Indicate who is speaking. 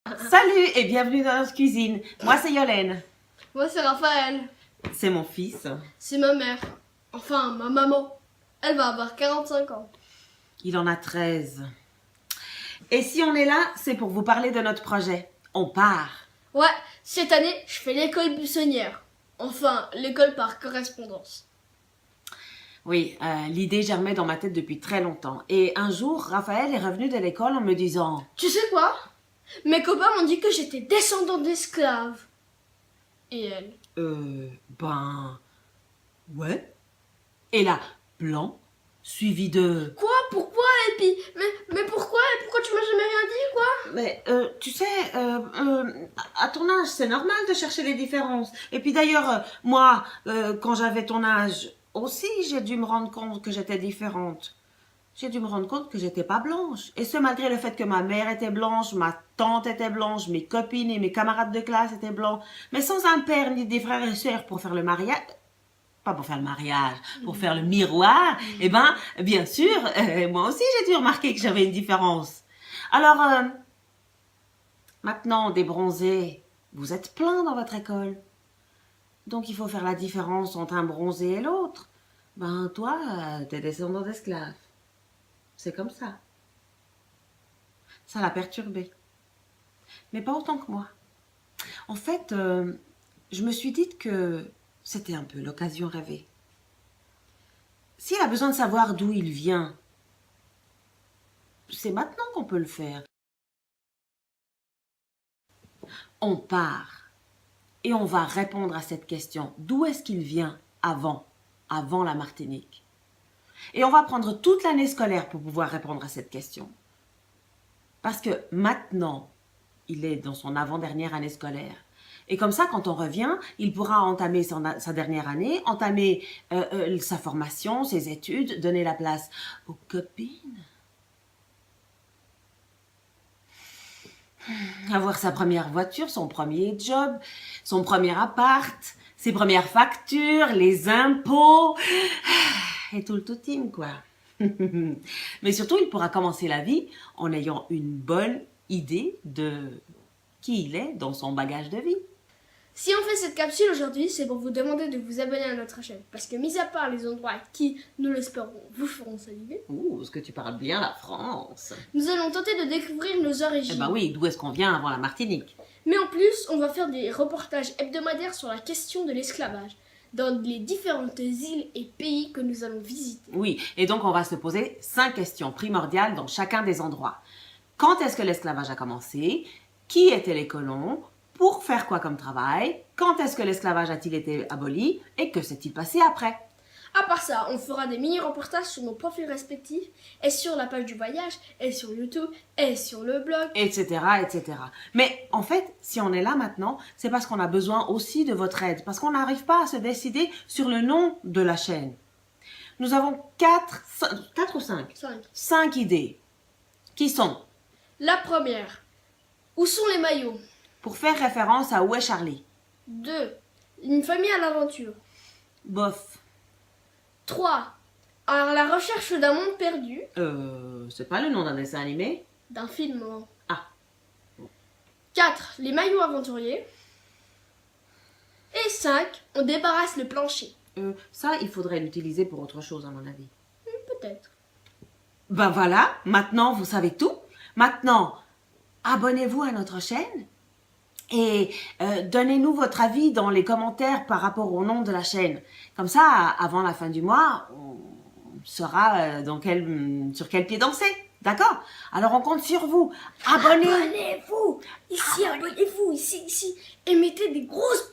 Speaker 1: Salut et bienvenue dans notre cuisine. Moi c'est Yolène.
Speaker 2: Moi, c'est Raphaël.
Speaker 1: C'est mon fils.
Speaker 2: C'est ma mère. Enfin, ma maman. Elle va avoir 45 ans.
Speaker 1: Il en a 13. Et si on est là, c'est pour vous parler de notre projet. On part.
Speaker 2: Ouais, cette année, je fais l'école buissonnière. Enfin, l'école par correspondance.
Speaker 1: Oui, l'idée germait dans ma tête depuis très longtemps. Et un jour, Raphaël est revenu de l'école en me disant...
Speaker 2: Tu sais quoi? Mes copains m'ont dit que j'étais descendant d'esclaves. Et elle?
Speaker 1: Ouais. Et là, blanc, suivi de...
Speaker 2: Quoi? Pourquoi? Et puis, mais pourquoi? Et pourquoi tu m'as jamais rien dit, quoi?
Speaker 1: Mais, tu sais, à ton âge, c'est normal de chercher les différences. Et puis d'ailleurs, moi, quand j'avais ton âge, aussi, j'ai dû me rendre compte que j'étais différente. J'ai dû me rendre compte que j'étais pas blanche. Et ce, malgré le fait que ma mère était blanche, ma tante était blanche, mes copines et mes camarades de classe étaient blancs. Mais sans un père ni des frères et sœurs pour faire le mariage... Pas pour faire le mariage, pour faire le miroir. Eh ben, bien sûr, moi aussi, j'ai dû remarquer que j'avais une différence. Alors... maintenant, des bronzés, vous êtes plein dans votre école. Donc, il faut faire la différence entre un bronzé et l'autre. Ben, toi, t'es descendant d'esclaves. C'est comme ça. Ça l'a perturbé. Mais pas autant que moi. En fait, je me suis dit que c'était un peu l'occasion rêvée. S'il a besoin de savoir d'où il vient, c'est maintenant qu'on peut le faire. On part et on va répondre à cette question. D'où est-ce qu'il vient avant la Martinique? Et on va prendre toute l'année scolaire pour pouvoir répondre à cette question. Parce que maintenant, il est dans son avant-dernière année scolaire. Et comme ça, quand on revient, il pourra entamer sa dernière année, entamer sa formation, ses études, donner la place aux copines. Avoir sa première voiture, son premier job, son premier appart, ses premières factures, les impôts, et tout le tout-team, quoi. Mais surtout, il pourra commencer la vie en ayant une bonne idée de qui il est dans son bagage de vie.
Speaker 2: Si on fait cette capsule aujourd'hui, c'est pour vous demander de vous abonner à notre chaîne. Parce que, mis à part les endroits qui, nous l'espérons, vous feront saliver,
Speaker 1: Ouh, est-ce que tu parles bien la France?
Speaker 2: nous allons tenter de découvrir nos origines.
Speaker 1: Eh ben oui, d'où est-ce qu'on vient avant la Martinique?
Speaker 2: Mais en plus, on va faire des reportages hebdomadaires sur la question de l'esclavage dans les différentes îles et pays que nous allons visiter.
Speaker 1: Oui, et donc on va se poser 5 questions primordiales dans chacun des endroits. Quand est-ce que l'esclavage a commencé? Qui étaient les colons? Pour faire quoi comme travail? Quand est-ce que l'esclavage a-t-il été aboli? Et que s'est-il passé après?
Speaker 2: À part ça, on fera des mini-reportages sur nos profils respectifs et sur la page du voyage, et sur YouTube, et sur le blog.
Speaker 1: Etc., etc. Mais en fait, si on est là maintenant, c'est parce qu'on a besoin aussi de votre aide, parce qu'on n'arrive pas à se décider sur le nom de la chaîne. Nous avons 4 ou 5?
Speaker 2: 5.
Speaker 1: 5 idées. Qui sont,
Speaker 2: La première. Où sont les maillots?
Speaker 1: pour faire référence à Où est Charlie?
Speaker 2: 2. Une famille à l'aventure.
Speaker 1: Bof.
Speaker 2: 3. À la recherche d'un monde perdu.
Speaker 1: C'est pas le nom d'un dessin animé?
Speaker 2: D'un film. Hein.
Speaker 1: Ah.
Speaker 2: 4. Les maillots aventuriers. Et 5. On débarrasse le plancher.
Speaker 1: Ça, il faudrait l'utiliser pour autre chose, à mon avis.
Speaker 2: Peut-être.
Speaker 1: Ben voilà, maintenant vous savez tout. Maintenant, abonnez-vous à notre chaîne et donnez-nous votre avis dans les commentaires par rapport au nom de la chaîne. Comme ça, avant la fin du mois, on saura sur quel pied danser. D'accord? Alors on compte sur vous.
Speaker 2: Abonnez-vous. Ici, abonnez-vous. Ici. Et mettez des grosses